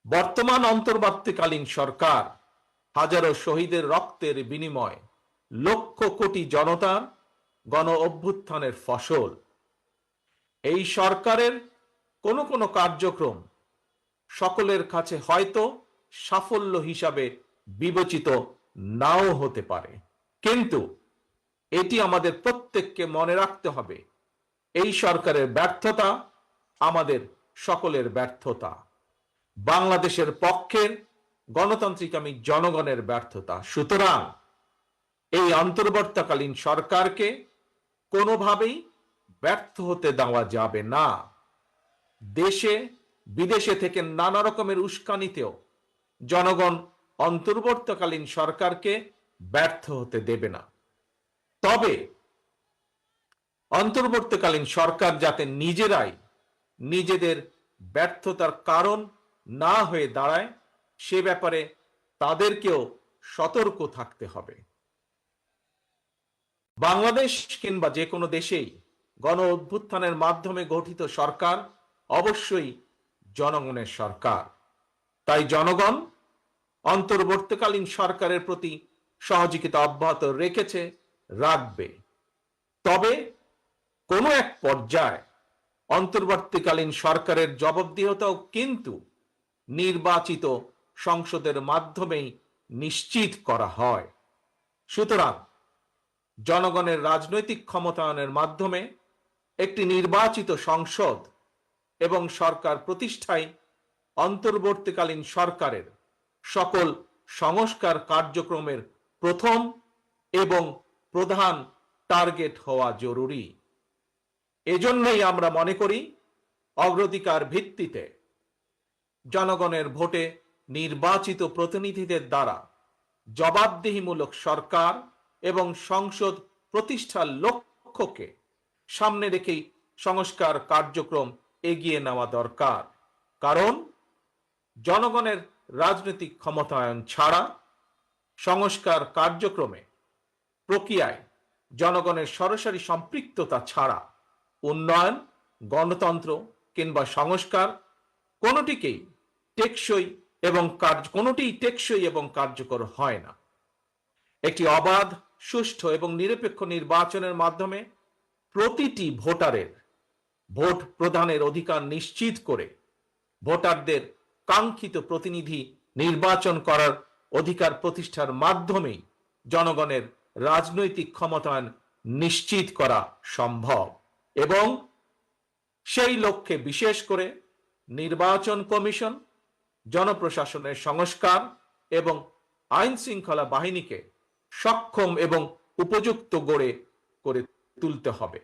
বর্তমান অন্তর্বর্তীকালীন সরকার হাজারো শহীদের রক্তের বিনিময় লক্ষ কোটি জনতার গণ অভ্যুত্থানের ফসল। এই সরকারের কোনো কোনো কার্যক্রম সকলের কাছে হয়তো সাফল্য হিসাবে বিবেচিত নাও হতে পারে, কিন্তু এটি আমাদের প্রত্যেককে মনে রাখতে হবে, এই সরকারের ব্যর্থতা আমাদের সকলের ব্যর্থতা, বাংলাদেশের পক্ষের গণতান্ত্রিকামী জনগণের ব্যর্থতা। সুতরাং এই অন্তর্বর্তীকালীন সরকারকে কোনোভাবেই ব্যর্থ হতে দেওয়া যাবে না। দেশে বিদেশে থেকে নানা রকমের উস্কানিতেও জনগণ অন্তর্বর্তীকালীন সরকারকে ব্যর্থ হতে দেবে না। তবে অন্তর্বর্তীকালীন সরকার যাতে নিজেরাই নিজেদের ব্যর্থতার কারণ না হয়ে দাঁড়ায়, সে ব্যাপারে তাদেরকেও সতর্ক থাকতে হবে। বাংলাদেশ কিংবা যে কোনো দেশেই গণ অভ্যুত্থানের মাধ্যমে গঠিত সরকার অবশ্যই জনগণের সরকার। তাই জনগণ অন্তর্বর্তীকালীন সরকারের প্রতি সহযোগিতা অব্যাহত রেখেছে, রাখবে। তবে কোনো এক পর্যায়ে অন্তর্বর্তীকালীন সরকারের জবাবদিহিতাও কিন্তু নির্বাচিত সংসদের মাধ্যমেই নিশ্চিত করা হয়। সুতরাং জনগণের রাজনৈতিক ক্ষমতায়নের মাধ্যমে একটি নির্বাচিত সংসদ এবং সরকার প্রতিষ্ঠায় অন্তর্বর্তীকালীন সরকারের সকল সংস্কার কার্যক্রমের প্রথম এবং প্রধান টার্গেট হওয়া জরুরি। এজন্যই আমরা মনে করি অগ্রাধিকার ভিত্তিতে জনগণের ভোটে নির্বাচিত প্রতিনিধিদের দ্বারা জবাবদিহিমূলক সরকার এবং সংসদ প্রতিষ্ঠার লক্ষ্যকে সামনে রেখেই সংস্কার কার্যক্রম এগিয়ে নেওয়া দরকার। কারণ জনগণের রাজনৈতিক ক্ষমতায়ন ছাড়া সংস্কার কার্যক্রমে প্রক্রিয়ায় জনগণের সরাসরি সম্পৃক্ততা ছাড়া উন্নয়ন, গণতন্ত্র কিংবা সংস্কার কোনোটিই টেকসই এবং কার্যকর হয় না। একটি অবাধ, সুষ্ঠু এবং নিরপেক্ষ নির্বাচনের মাধ্যমে প্রতিটি ভোটারের ভোট প্রদানের অধিকার নিশ্চিত করে ভোটারদের কাঙ্ক্ষিত প্রতিনিধি নির্বাচন করার অধিকার প্রতিষ্ঠার মাধ্যমেই জনগণের রাজনৈতিক ক্ষমতায়ন নিশ্চিত করা সম্ভব। এবং সেই লক্ষ্যে বিশেষ করে নির্বাচন কমিশন, জনপ্রশাসনের সংস্কার এবং আইন শৃঙ্খলা বাহিনীকে সক্ষম এবং উপযুক্ত করে তুলতে হবে।